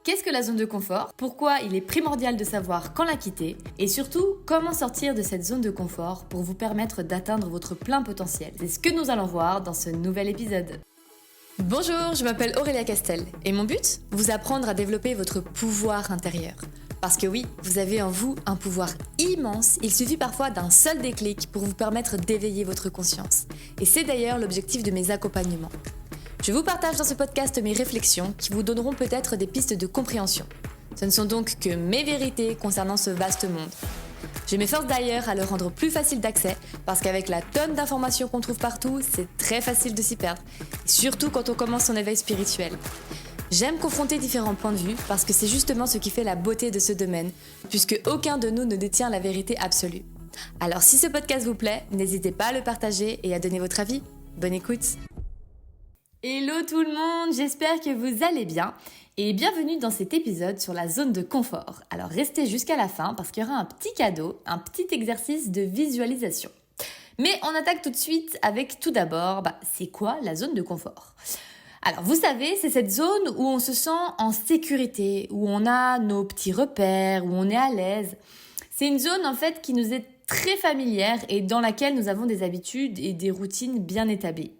qu'est-ce que la zone de confort? Pourquoi il est primordial de savoir quand la quitter? Et surtout, comment sortir de cette zone de confort pour vous permettre d'atteindre votre plein potentiel? C'est ce que nous allons voir dans ce nouvel épisode. Bonjour, je m'appelle Aurélia Castel et mon but? Vous apprendre à développer votre pouvoir intérieur. Parce que oui, vous avez en vous un pouvoir immense, il suffit parfois d'un seul déclic pour vous permettre d'éveiller votre conscience. Et c'est d'ailleurs l'objectif de mes accompagnements. Je vous partage dans ce podcast mes réflexions qui vous donneront peut-être des pistes de compréhension. Ce ne sont donc que mes vérités concernant ce vaste monde. Je m'efforce d'ailleurs à le rendre plus facile d'accès parce qu'avec la tonne d'informations qu'on trouve partout, c'est très facile de s'y perdre, surtout quand on commence son éveil spirituel. J'aime confronter différents points de vue parce que c'est justement ce qui fait la beauté de ce domaine, puisque aucun de nous ne détient la vérité absolue. Alors si ce podcast vous plaît, n'hésitez pas à le partager et à donner votre avis. Bonne écoute! Hello tout le monde, j'espère que vous allez bien et bienvenue dans cet épisode sur la zone de confort. Alors restez jusqu'à la fin parce qu'il y aura un petit cadeau, un petit exercice de visualisation. Mais on attaque tout de suite avec tout d'abord, c'est quoi la zone de confort ? Alors vous savez, c'est cette zone où on se sent en sécurité, où on a nos petits repères, où on est à l'aise. C'est une zone en fait qui nous est très familière et dans laquelle nous avons des habitudes et des routines bien établies.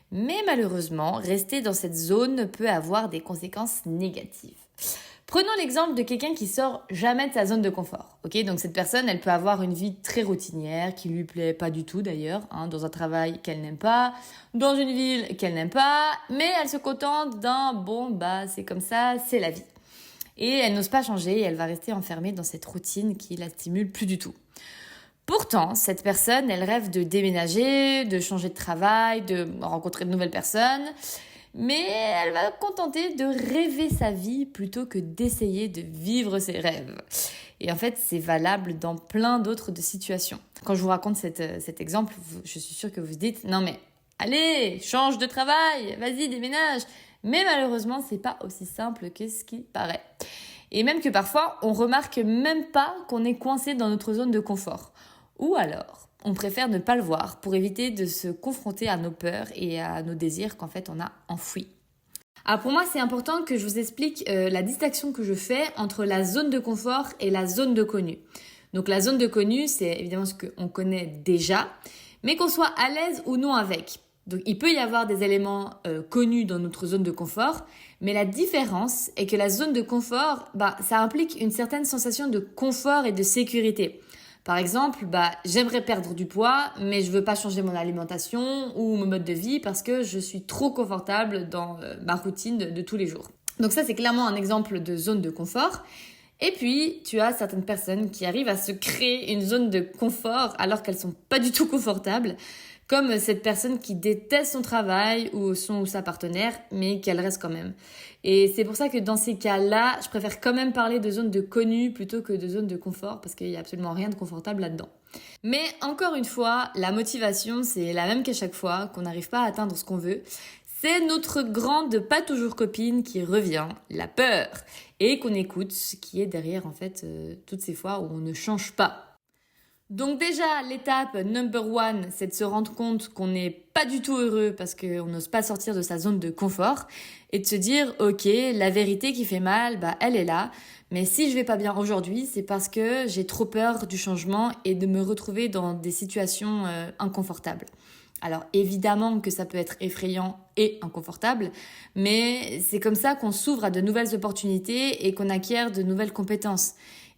Mais malheureusement, rester dans cette zone peut avoir des conséquences négatives. Prenons l'exemple de quelqu'un qui sort jamais de sa zone de confort. Donc cette personne, elle peut avoir une vie très routinière, qui lui plaît pas du tout d'ailleurs, dans un travail qu'elle n'aime pas, dans une ville qu'elle n'aime pas, mais elle se contente d'un c'est comme ça, c'est la vie. Et elle n'ose pas changer et elle va rester enfermée dans cette routine qui la stimule plus du tout. Pourtant, cette personne, elle rêve de déménager, de changer de travail, de rencontrer de nouvelles personnes, mais elle va contenter de rêver sa vie plutôt que d'essayer de vivre ses rêves. Et en fait, c'est valable dans plein d'autres situations. Quand je vous raconte cet exemple, je suis sûre que vous vous dites « Non mais, allez, change de travail, vas-y, déménage !» Mais malheureusement, c'est pas aussi simple que ce qui paraît. Et même que parfois, on remarque même pas qu'on est coincé dans notre zone de confort. Ou alors, on préfère ne pas le voir pour éviter de se confronter à nos peurs et à nos désirs qu'en fait on a enfouis. Alors pour moi, c'est important que je vous explique la distinction que je fais entre la zone de confort et la zone de connu. Donc la zone de connu, c'est évidemment ce qu'on connaît déjà, mais qu'on soit à l'aise ou non avec. Donc il peut y avoir des éléments connus dans notre zone de confort, mais la différence est que la zone de confort, ça implique une certaine sensation de confort et de sécurité. Par exemple, j'aimerais perdre du poids, mais je veux pas changer mon alimentation ou mon mode de vie parce que je suis trop confortable dans ma routine de tous les jours. Donc ça, c'est clairement un exemple de zone de confort. Et puis, tu as certaines personnes qui arrivent à se créer une zone de confort alors qu'elles sont pas du tout confortables, comme cette personne qui déteste son travail ou son ou sa partenaire, mais qu'elle reste quand même. Et c'est pour ça que dans ces cas-là, je préfère quand même parler de zone de connu plutôt que de zone de confort, parce qu'il n'y a absolument rien de confortable là-dedans. Mais encore une fois, la motivation, c'est la même qu'à chaque fois, qu'on n'arrive pas à atteindre ce qu'on veut. C'est notre grande pas toujours copine qui revient, la peur, et qu'on écoute ce qui est derrière en fait toutes ces fois où on ne change pas. Donc déjà, l'étape number one, c'est de se rendre compte qu'on n'est pas du tout heureux parce qu'on n'ose pas sortir de sa zone de confort et de se dire, ok, la vérité qui fait mal, elle est là. Mais si je vais pas bien aujourd'hui, c'est parce que j'ai trop peur du changement et de me retrouver dans des situations inconfortables. Alors évidemment que ça peut être effrayant et inconfortable, mais c'est comme ça qu'on s'ouvre à de nouvelles opportunités et qu'on acquiert de nouvelles compétences.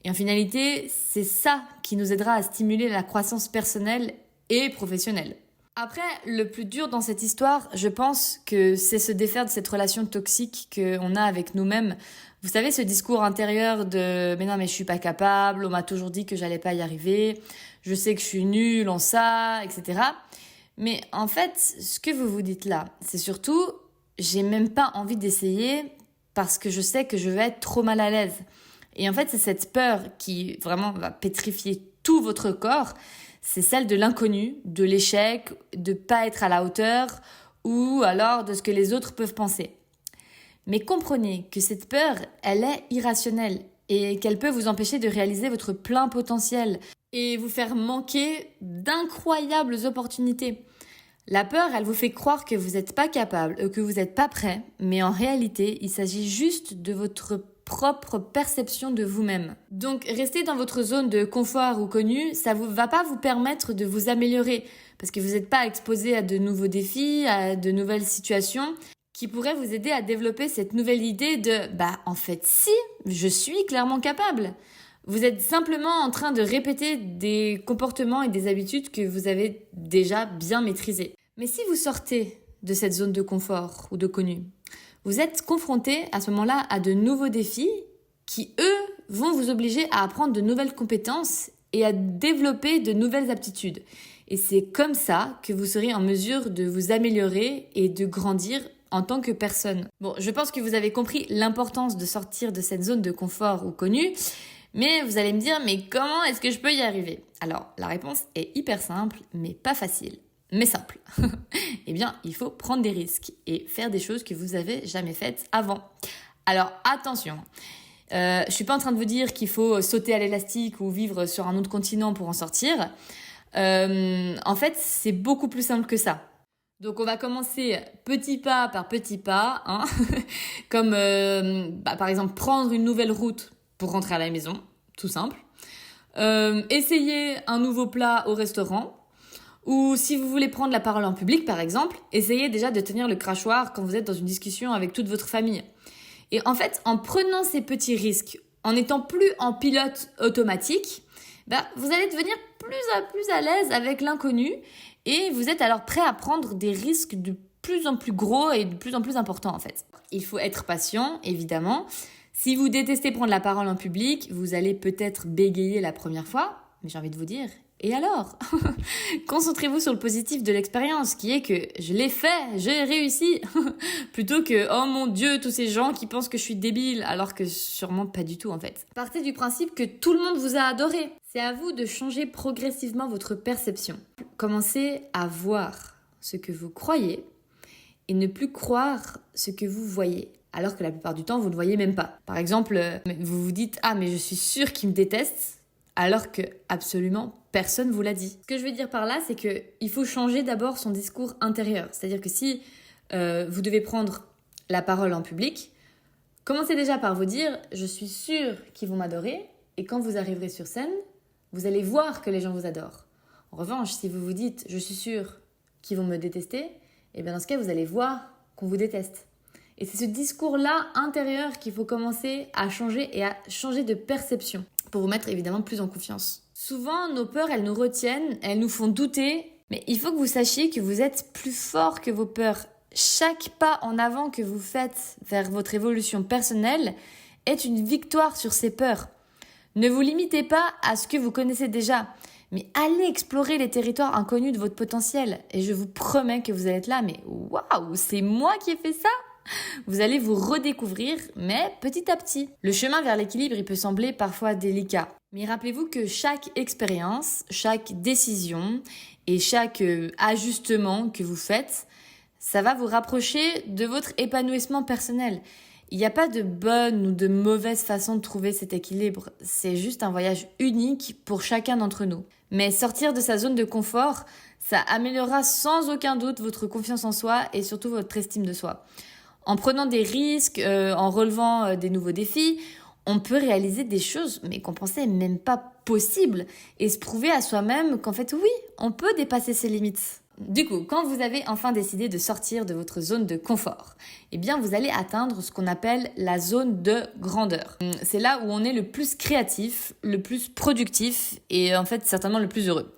Et en finalité, c'est ça qui nous aidera à stimuler la croissance personnelle et professionnelle. Après, le plus dur dans cette histoire, je pense que c'est se défaire de cette relation toxique qu'on a avec nous-mêmes. Vous savez, ce discours intérieur de « mais non, mais je suis pas capable, on m'a toujours dit que j'allais pas y arriver, je sais que je suis nulle en ça, etc. » Mais en fait, ce que vous vous dites là, c'est surtout « j'ai même pas envie d'essayer parce que je sais que je vais être trop mal à l'aise ». Et en fait, c'est cette peur qui vraiment va pétrifier tout votre corps. C'est celle de l'inconnu, de l'échec, de pas être à la hauteur ou alors de ce que les autres peuvent penser. Mais comprenez que cette peur, elle est irrationnelle et qu'elle peut vous empêcher de réaliser votre plein potentiel et vous faire manquer d'incroyables opportunités. La peur, elle vous fait croire que vous n'êtes pas capable, que vous n'êtes pas prêt, mais en réalité, il s'agit juste de votre propre perception de vous-même. Donc, rester dans votre zone de confort ou connu, ça ne va pas vous permettre de vous améliorer parce que vous n'êtes pas exposé à de nouveaux défis, à de nouvelles situations qui pourraient vous aider à développer cette nouvelle idée de « en fait, si, je suis clairement capable ». Vous êtes simplement en train de répéter des comportements et des habitudes que vous avez déjà bien maîtrisés. Mais si vous sortez de cette zone de confort ou de connu, vous êtes confronté à ce moment-là à de nouveaux défis qui, eux, vont vous obliger à apprendre de nouvelles compétences et à développer de nouvelles aptitudes. Et c'est comme ça que vous serez en mesure de vous améliorer et de grandir en tant que personne. Bon, je pense que vous avez compris l'importance de sortir de cette zone de confort ou connu, mais vous allez me dire, mais comment est-ce que je peux y arriver ? Alors, la réponse est hyper simple, mais pas facile. Mais simple. Eh bien, il faut prendre des risques et faire des choses que vous avez jamais faites avant. Alors, attention. Je suis pas en train de vous dire qu'il faut sauter à l'élastique ou vivre sur un autre continent pour en sortir. En fait, c'est beaucoup plus simple que ça. Donc, on va commencer petit pas par petit pas, hein. Comme par exemple prendre une nouvelle route pour rentrer à la maison, tout simple. Essayer un nouveau plat au restaurant. Ou si vous voulez prendre la parole en public, par exemple, essayez déjà de tenir le crachoir quand vous êtes dans une discussion avec toute votre famille. Et en fait, en prenant ces petits risques, en étant plus en pilote automatique, vous allez devenir plus à l'aise avec l'inconnu et vous êtes alors prêt à prendre des risques de plus en plus gros et de plus en plus importants en fait. Il faut être patient, évidemment. Si vous détestez prendre la parole en public, vous allez peut-être bégayer la première fois, mais j'ai envie de vous dire... Et alors ? Concentrez-vous sur le positif de l'expérience, qui est que je l'ai fait, j'ai réussi, plutôt que « Oh mon Dieu, tous ces gens qui pensent que je suis débile », alors que sûrement pas du tout en fait. Partez du principe que tout le monde vous a adoré. C'est à vous de changer progressivement votre perception. Commencez à voir ce que vous croyez et ne plus croire ce que vous voyez. Alors que la plupart du temps, vous ne voyez même pas. Par exemple, vous vous dites « Ah, mais je suis sûre qu'ils me détestent », alors que absolument personne vous l'a dit. Ce que je veux dire par là, c'est qu'il faut changer d'abord son discours intérieur. C'est-à-dire que si vous devez prendre la parole en public, commencez déjà par vous dire « Je suis sûre qu'ils vont m'adorer » et quand vous arriverez sur scène, vous allez voir que les gens vous adorent. En revanche, si vous vous dites « Je suis sûre qu'ils vont me détester », et bien dans ce cas, vous allez voir qu'on vous déteste. Et c'est ce discours-là intérieur qu'il faut commencer à changer et à changer de perception pour vous mettre évidemment plus en confiance. Souvent, nos peurs, elles nous retiennent, elles nous font douter, mais il faut que vous sachiez que vous êtes plus fort que vos peurs. Chaque pas en avant que vous faites vers votre évolution personnelle est une victoire sur ces peurs. Ne vous limitez pas à ce que vous connaissez déjà, mais allez explorer les territoires inconnus de votre potentiel. Et je vous promets que vous allez être là, mais waouh, c'est moi qui ai fait ça ? Vous allez vous redécouvrir, mais petit à petit. Le chemin vers l'équilibre, il peut sembler parfois délicat. Mais rappelez-vous que chaque expérience, chaque décision et chaque ajustement que vous faites, ça va vous rapprocher de votre épanouissement personnel. Il n'y a pas de bonne ou de mauvaise façon de trouver cet équilibre. C'est juste un voyage unique pour chacun d'entre nous. Mais sortir de sa zone de confort, ça améliorera sans aucun doute votre confiance en soi et surtout votre estime de soi. En prenant des risques, en relevant des nouveaux défis, on peut réaliser des choses mais qu'on pensait même pas possibles et se prouver à soi-même qu'en fait oui, on peut dépasser ses limites. Du coup, quand vous avez enfin décidé de sortir de votre zone de confort, eh bien vous allez atteindre ce qu'on appelle la zone de grandeur. C'est là où on est le plus créatif, le plus productif et en fait certainement le plus heureux.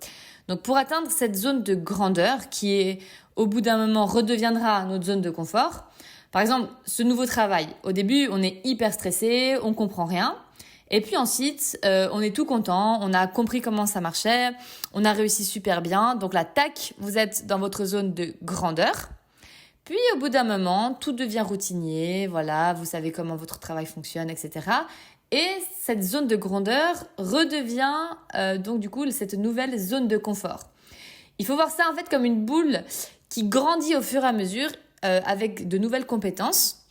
Donc pour atteindre cette zone de grandeur qui est au bout d'un moment redeviendra notre zone de confort, par exemple, ce nouveau travail, au début, on est hyper stressé, on comprend rien. Et puis ensuite, on est tout content, on a compris comment ça marchait, on a réussi super bien. Donc là, tac, vous êtes dans votre zone de grandeur. Puis au bout d'un moment, tout devient routinier, voilà, vous savez comment votre travail fonctionne, etc. Et cette zone de grandeur redevient donc du coup cette nouvelle zone de confort. Il faut voir ça en fait comme une boule qui grandit au fur et à mesure avec de nouvelles compétences.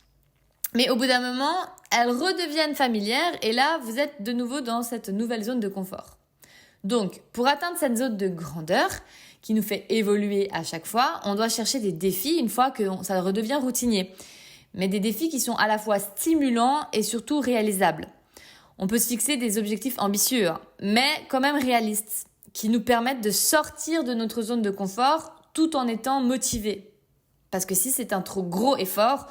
Mais au bout d'un moment, elles redeviennent familières et là, vous êtes de nouveau dans cette nouvelle zone de confort. Donc, pour atteindre cette zone de grandeur qui nous fait évoluer à chaque fois, on doit chercher des défis une fois que ça redevient routinier. mais des défis qui sont à la fois stimulants et surtout réalisables. On peut se fixer des objectifs ambitieux, mais quand même réalistes, qui nous permettent de sortir de notre zone de confort tout en étant motivés. Parce que si c'est un trop gros effort,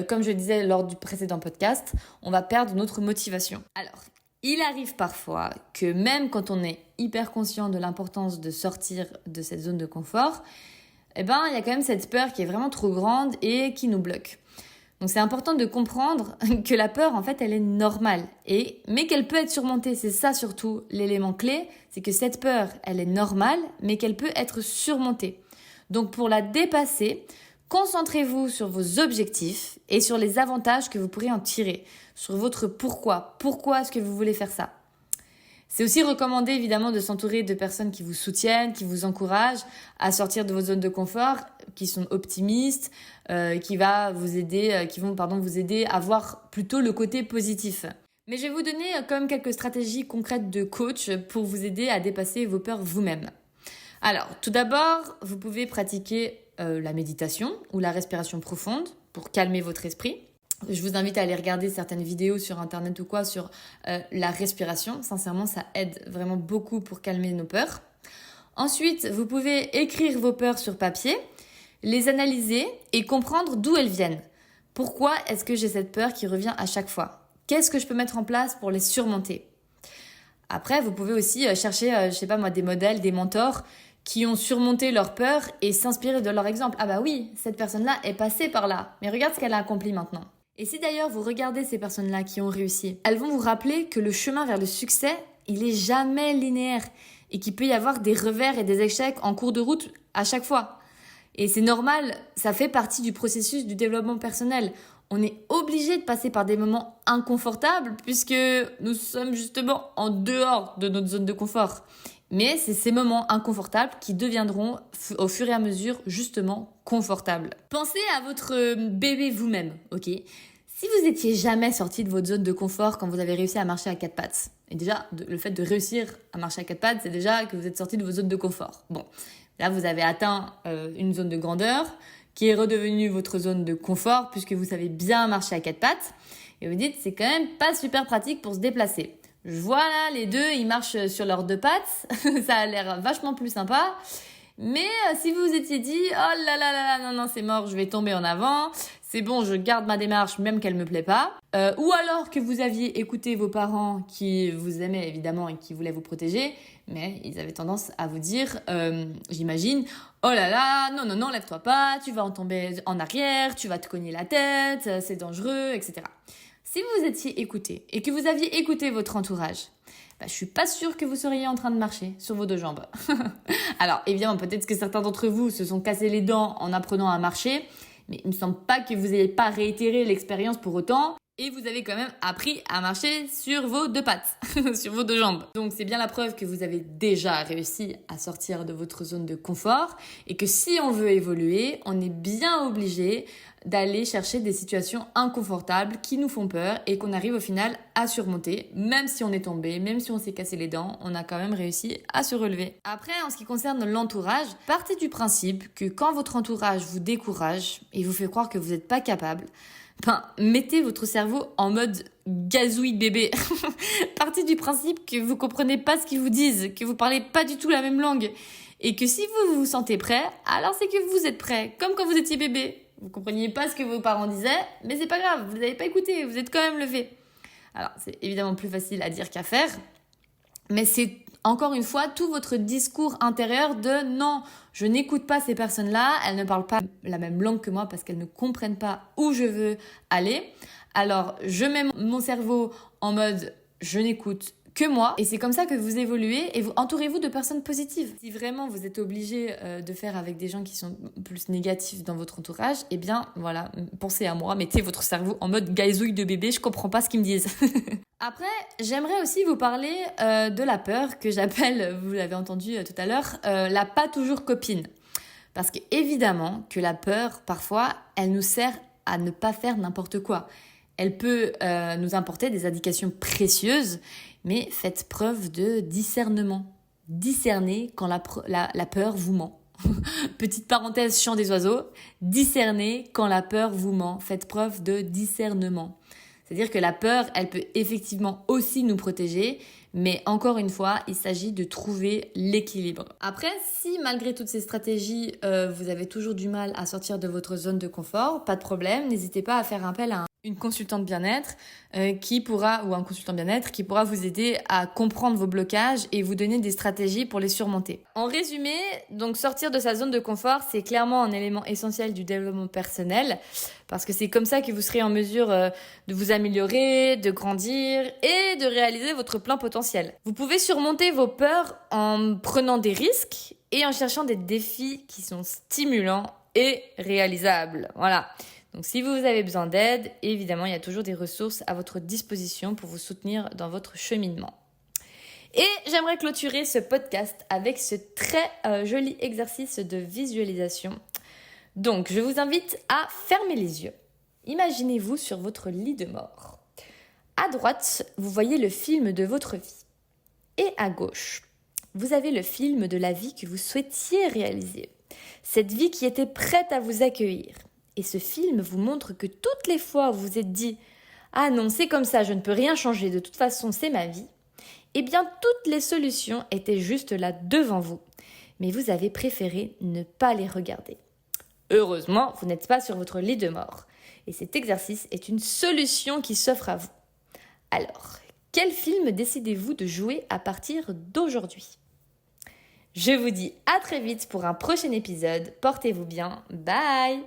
comme je le disais lors du précédent podcast, on va perdre notre motivation. Alors, il arrive parfois que même quand on est hyper conscient de l'importance de sortir de cette zone de confort, il y a quand même cette peur qui est vraiment trop grande et qui nous bloque. Donc c'est important de comprendre que la peur, en fait, elle est normale, mais qu'elle peut être surmontée. C'est ça surtout l'élément clé, c'est que cette peur, elle est normale, mais qu'elle peut être surmontée. Donc pour la dépasser, concentrez-vous sur vos objectifs et sur les avantages que vous pourrez en tirer, sur votre pourquoi. Pourquoi est-ce que vous voulez faire ça ? C'est aussi recommandé évidemment de s'entourer de personnes qui vous soutiennent, qui vous encouragent à sortir de votre zone de confort, qui sont optimistes, qui vont vous aider à voir plutôt le côté positif. Mais je vais vous donner quand même quelques stratégies concrètes de coach pour vous aider à dépasser vos peurs vous-même. Alors, tout d'abord, vous pouvez pratiquer la méditation ou la respiration profonde pour calmer votre esprit. Je vous invite à aller regarder certaines vidéos sur internet ou quoi sur la respiration. Sincèrement, ça aide vraiment beaucoup pour calmer nos peurs. Ensuite, vous pouvez écrire vos peurs sur papier, les analyser et comprendre d'où elles viennent. Pourquoi est-ce que j'ai cette peur qui revient à chaque fois ? Qu'est-ce que je peux mettre en place pour les surmonter ? Après, vous pouvez aussi chercher, des modèles, des mentors qui ont surmonté leur peur et s'inspirer de leur exemple. Ah bah oui, cette personne-là est passée par là, mais regarde ce qu'elle a accompli maintenant. Et si d'ailleurs vous regardez ces personnes-là qui ont réussi, elles vont vous rappeler que le chemin vers le succès, il est jamais linéaire et qu'il peut y avoir des revers et des échecs en cours de route à chaque fois. Et c'est normal, ça fait partie du processus du développement personnel. On est obligé de passer par des moments inconfortables puisque nous sommes justement en dehors de notre zone de confort. Mais c'est ces moments inconfortables qui deviendront au fur et à mesure justement confortables. Pensez à votre bébé vous-même, ok ? Si vous étiez jamais sorti de votre zone de confort quand vous avez réussi à marcher à quatre pattes, et déjà le fait de réussir à marcher à quatre pattes, c'est déjà que vous êtes sorti de votre zone de confort. Bon, là vous avez atteint une zone de grandeur qui est redevenue votre zone de confort puisque vous savez bien marcher à quatre pattes. Et vous dites, c'est quand même pas super pratique pour se déplacer. Voilà, les deux, ils marchent sur leurs deux pattes. Ça a l'air vachement plus sympa. Mais si vous vous étiez dit, oh là là là, non, c'est mort, je vais tomber en avant. C'est bon, je garde ma démarche même qu'elle me plaît pas. Ou alors que vous aviez écouté vos parents qui vous aimaient évidemment et qui voulaient vous protéger. Mais ils avaient tendance à vous dire, j'imagine, oh là là, non, lève-toi pas, tu vas en tomber en arrière, tu vas te cogner la tête, c'est dangereux, etc. Si vous étiez écouté et que vous aviez écouté votre entourage, je suis pas sûre que vous seriez en train de marcher sur vos deux jambes. Alors évidemment, peut-être que certains d'entre vous se sont cassés les dents en apprenant à marcher, mais il me semble pas que vous n'ayez pas réitéré l'expérience pour autant. Et vous avez quand même appris à marcher sur vos deux pattes, sur vos deux jambes. Donc c'est bien la preuve que vous avez déjà réussi à sortir de votre zone de confort et que si on veut évoluer, on est bien obligé d'aller chercher des situations inconfortables qui nous font peur et qu'on arrive au final à surmonter. Même si on est tombé, même si on s'est cassé les dents, on a quand même réussi à se relever. Après, en ce qui concerne l'entourage, partez du principe que quand votre entourage vous décourage et vous fait croire que vous n'êtes pas capable, mettez votre cerveau en mode gazouille de bébé. Partez du principe que vous comprenez pas ce qu'ils vous disent, que vous parlez pas du tout la même langue. Et que si vous vous sentez prêt, alors c'est que vous êtes prêt. Comme quand vous étiez bébé. Vous compreniez pas ce que vos parents disaient, mais c'est pas grave, vous n'avez pas écouté, vous êtes quand même levé. Alors, c'est évidemment plus facile à dire qu'à faire. Mais c'est encore une fois tout votre discours intérieur de non, je n'écoute pas ces personnes-là, elles ne parlent pas la même langue que moi parce qu'elles ne comprennent pas où je veux aller. Alors, je mets mon cerveau en mode je n'écoute que moi et c'est comme ça que vous évoluez et vous entourez-vous de personnes positives. Si vraiment vous êtes obligé de faire avec des gens qui sont plus négatifs dans votre entourage, eh bien voilà, pensez à moi, mettez votre cerveau en mode gazouille de bébé, je comprends pas ce qu'ils me disent. Après, j'aimerais aussi vous parler de la peur que j'appelle, vous l'avez entendu tout à l'heure, la pas toujours copine. Parce que évidemment que la peur, parfois, elle nous sert à ne pas faire n'importe quoi. Elle peut nous apporter des indications précieuses, mais faites preuve de discernement. Discernez quand la peur vous ment. Petite parenthèse, chant des oiseaux. Discernez quand la peur vous ment. Faites preuve de discernement. C'est-à-dire que la peur, elle peut effectivement aussi nous protéger, mais encore une fois, il s'agit de trouver l'équilibre. Après, si malgré toutes ces stratégies, vous avez toujours du mal à sortir de votre zone de confort, pas de problème, n'hésitez pas à faire appel à une consultante bien-être ou un consultant bien-être qui pourra vous aider à comprendre vos blocages et vous donner des stratégies pour les surmonter. En résumé, donc sortir de sa zone de confort, c'est clairement un élément essentiel du développement personnel parce que c'est comme ça que vous serez en mesure de vous améliorer, de grandir et de réaliser votre plein potentiel. Vous pouvez surmonter vos peurs en prenant des risques et en cherchant des défis qui sont stimulants et réalisables. Voilà. Donc si vous avez besoin d'aide, évidemment, il y a toujours des ressources à votre disposition pour vous soutenir dans votre cheminement. Et j'aimerais clôturer ce podcast avec ce très joli exercice de visualisation. Donc, je vous invite à fermer les yeux. Imaginez-vous sur votre lit de mort. À droite, vous voyez le film de votre vie. Et à gauche, vous avez le film de la vie que vous souhaitiez réaliser. Cette vie qui était prête à vous accueillir. Et ce film vous montre que toutes les fois où vous vous êtes dit « Ah non, c'est comme ça, je ne peux rien changer, de toute façon, c'est ma vie », eh bien, toutes les solutions étaient juste là devant vous. Mais vous avez préféré ne pas les regarder. Heureusement, vous n'êtes pas sur votre lit de mort. Et cet exercice est une solution qui s'offre à vous. Alors, quel film décidez-vous de jouer à partir d'aujourd'hui ? Je vous dis à très vite pour un prochain épisode. Portez-vous bien. Bye!